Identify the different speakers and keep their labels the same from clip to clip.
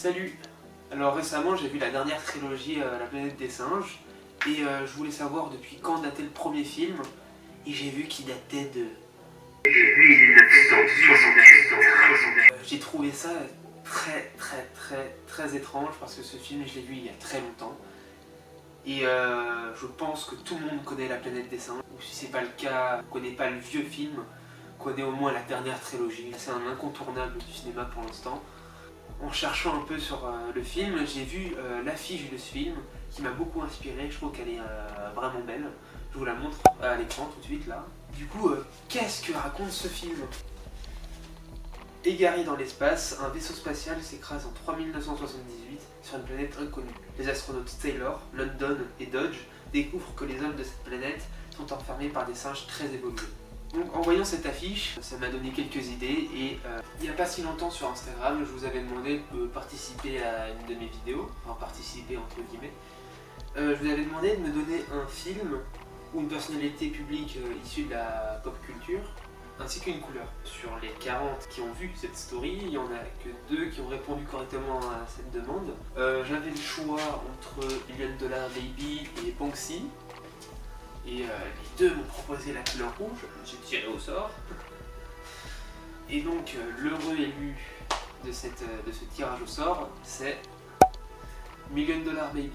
Speaker 1: Salut! Alors récemment j'ai vu la dernière trilogie La planète des singes et je voulais savoir depuis quand datait le premier film et j'ai vu qu'il datait de 1968. J'ai trouvé ça très étrange parce que ce film je l'ai vu il y a très longtemps et je pense que tout le monde connaît La planète des singes, ou si c'est pas le cas, ne connaît pas le vieux film, connaît au moins la dernière trilogie. C'est un incontournable du cinéma pour l'instant. En cherchant un peu sur le film, j'ai vu l'affiche de ce film qui m'a beaucoup inspiré. Je trouve qu'elle est vraiment belle. Je vous la montre à l'écran tout de suite là. Du coup, qu'est-ce que raconte ce film? Égaré dans l'espace, un vaisseau spatial s'écrase en 3978 sur une planète inconnue. Les astronautes Taylor, London et Dodge découvrent que les hommes de cette planète sont enfermés par des singes très évolués. Donc en voyant cette affiche, ça m'a donné quelques idées et il n'y a pas si longtemps sur Instagram, je vous avais demandé de participer à une de mes vidéos, enfin participer entre guillemets. Je vous avais demandé de me donner un film ou une personnalité publique issue de la pop culture, ainsi qu'une couleur. Sur les 40 qui ont vu cette story, il n'y en a que 2 qui ont répondu correctement à cette demande. J'avais le choix entre $1 Million Baby et Banksy. Et les deux m'ont proposé la couleur rouge, j'ai tiré au sort. Et donc l'heureux élu de ce tirage au sort, c'est $1 Million Baby.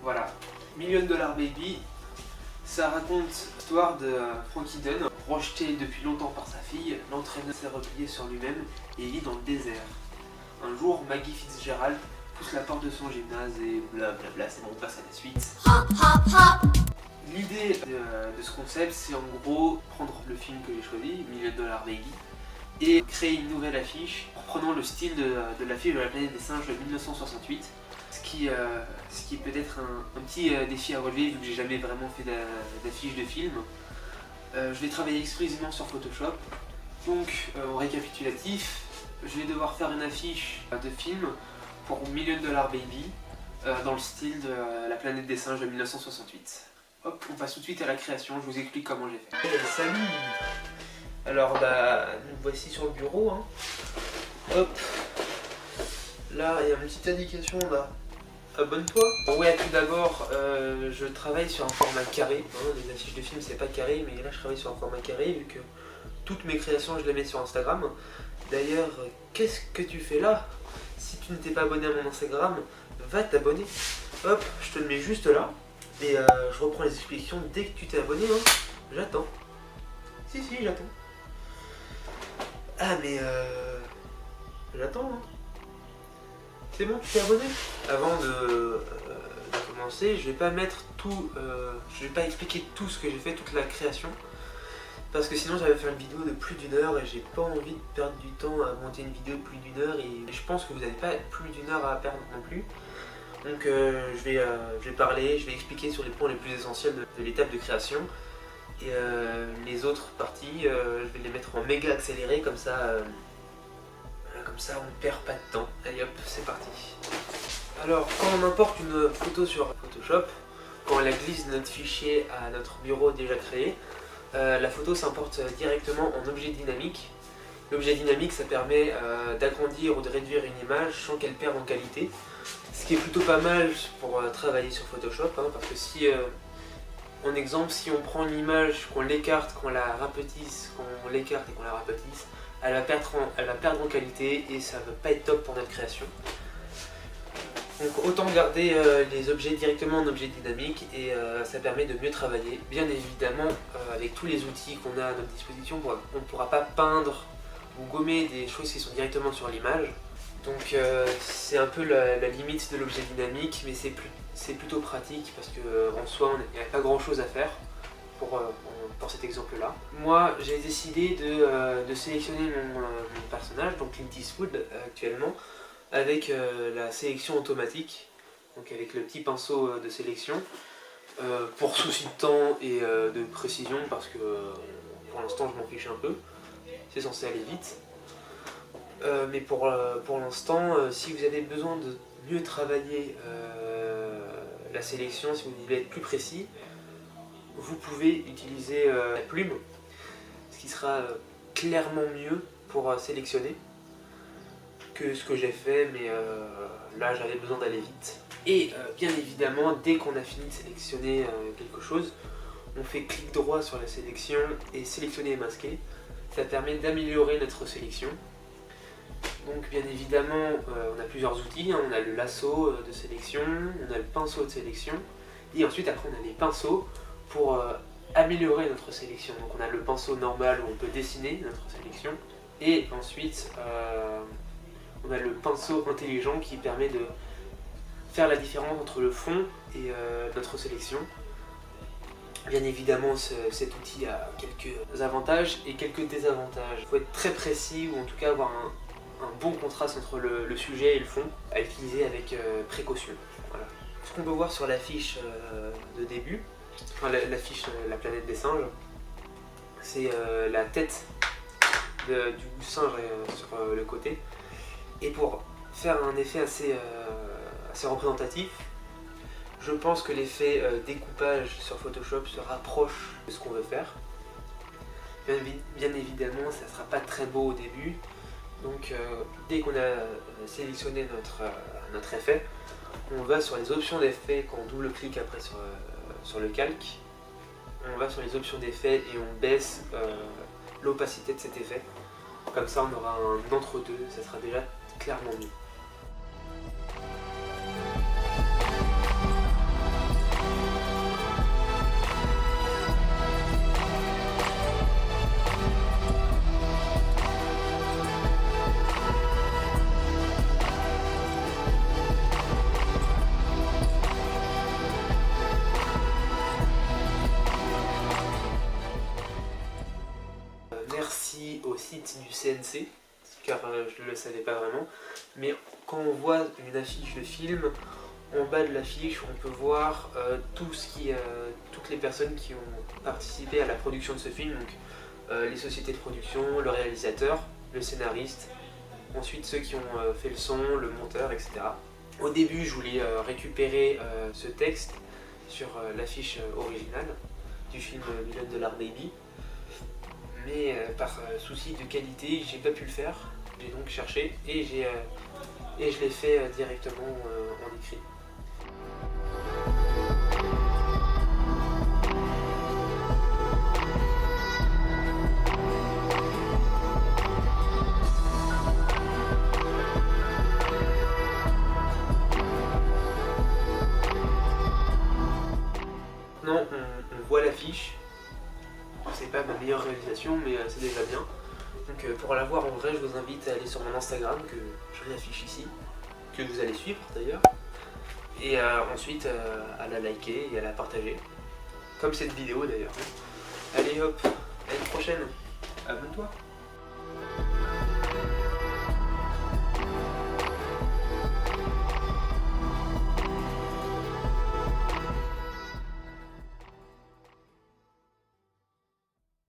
Speaker 1: Voilà, $1 Million Baby, ça raconte l'histoire de Frankie Dunn, rejeté depuis longtemps par sa fille. L'entraîneur s'est replié sur lui-même et vit dans le désert. Un jour, Maggie Fitzgerald pousse la porte de son gymnase et blablabla, c'est bon, on passe à la suite. L'idée de ce concept, c'est en gros prendre le film que j'ai choisi, $1 Million Baby, et créer une nouvelle affiche en prenant le style de l'affiche de La planète des singes de 1968. Ce qui est peut-être un petit défi à relever vu que j'ai jamais vraiment fait d'affiche de film. Je vais travailler exclusivement sur Photoshop. Donc en récapitulatif, je vais devoir faire une affiche de film pour $1 Million Baby dans le style de La planète des singes de 1968. Hop, on passe tout de suite à la création, je vous explique comment j'ai fait. Salut! Alors nous voici sur le bureau. Hein. Hop! Là, il y a une petite indication là. Abonne-toi! Ouais, tout d'abord, je travaille sur un format carré. Hein, les affiches de films, c'est pas carré, mais là, je travaille sur un format carré vu que toutes mes créations, je les mets sur Instagram. D'ailleurs, qu'est-ce que tu fais là? Si tu ne t'es pas abonné à mon Instagram, va t'abonner. Hop, je te le mets juste là. Et je reprends les explications dès que tu t'es abonné, hein. J'attends. Si, j'attends. Ah, mais j'attends, hein. C'est bon, tu t'es abonné? Avant de commencer, je vais pas mettre tout, je vais pas expliquer tout ce que j'ai fait, toute la création. Parce que sinon j'allais faire une vidéo de plus d'1 heure et j'ai pas envie de perdre du temps à monter une vidéo de plus d'1 heure et je pense que vous n'avez pas plus d'1 heure à perdre non plus. Donc je vais parler, je vais expliquer sur les points les plus essentiels de l'étape de création. Et les autres parties, je vais les mettre en méga accéléré, comme ça on ne perd pas de temps. Allez hop, c'est parti. Alors quand on importe une photo sur Photoshop, quand on la glisse de notre fichier à notre bureau déjà créé, la photo s'importe directement en objet dynamique. L'objet dynamique, ça permet d'agrandir ou de réduire une image sans qu'elle perde en qualité. Ce qui est plutôt pas mal pour travailler sur Photoshop, hein, parce que si, en exemple, si on prend une image, qu'on l'écarte, qu'on la rapetisse, qu'on l'écarte et qu'on la rapetisse, elle va perdre en qualité et ça va pas être top pour notre création. Donc autant garder les objets directement en objet dynamique et ça permet de mieux travailler. Bien évidemment, avec tous les outils qu'on a à notre disposition, on ne pourra pas peindre ou gommer des choses qui sont directement sur l'image. Donc c'est un peu la limite de l'objet dynamique, mais c'est plutôt pratique parce qu'en soi, il n'y a pas grand chose à faire pour cet exemple-là. Moi, j'ai décidé de sélectionner mon personnage, donc Clint Eastwood actuellement, avec la sélection automatique, donc avec le petit pinceau de sélection, pour souci de temps et de précision, parce que pour l'instant je m'en fiche un peu, c'est censé aller vite. Mais pour l'instant, si vous avez besoin de mieux travailler la sélection, si vous voulez être plus précis, vous pouvez utiliser la plume, ce qui sera clairement mieux pour sélectionner que ce que j'ai fait, mais là j'avais besoin d'aller vite. Et bien évidemment, dès qu'on a fini de sélectionner quelque chose, on fait clic droit sur la sélection et sélectionner et masquer. Ça permet d'améliorer notre sélection. Donc bien évidemment, on a plusieurs outils, hein. On a le lasso de sélection, on a le pinceau de sélection, et ensuite après on a les pinceaux pour améliorer notre sélection. Donc on a le pinceau normal où on peut dessiner notre sélection, et ensuite on a le pinceau intelligent qui permet de faire la différence entre le fond et notre sélection. Bien évidemment, cet outil a quelques avantages et quelques désavantages. Il faut être très précis, ou en tout cas avoir un bon contraste entre le sujet et le fond, à utiliser avec précaution. Voilà. Ce qu'on peut voir sur l'affiche de début, enfin l'affiche La planète des singes, c'est la tête du singe sur le côté. Et pour faire un effet assez représentatif, je pense que l'effet découpage sur Photoshop se rapproche de ce qu'on veut faire. Bien évidemment, ça ne sera pas très beau au début. Donc dès qu'on a sélectionné notre effet, on va sur les options d'effet. Quand on double-clique après sur le calque, on va sur les options d'effet et on baisse l'opacité de cet effet. Comme ça on aura un entre-deux, ça sera déjà clairement mieux. Merci au site du CNC, car je ne le savais pas vraiment, mais quand on voit une affiche de film, en bas de l'affiche on peut voir toutes les personnes qui ont participé à la production de ce film, donc les sociétés de production, le réalisateur, le scénariste, ensuite ceux qui ont fait le son, le monteur, etc. Au début je voulais récupérer ce texte sur l'affiche originale du film $1 Million Baby, mais par souci de qualité, j'ai pas pu le faire. J'ai donc cherché et je l'ai fait directement en écrit. Non, on voit l'affiche. C'est pas ma meilleure réalisation, mais c'est déjà bien. Donc pour la voir en vrai, je vous invite à aller sur mon Instagram, que je réaffiche ici, que vous allez suivre d'ailleurs, et ensuite à la liker et à la partager, comme cette vidéo d'ailleurs. Allez hop, à une prochaine, abonne-toi.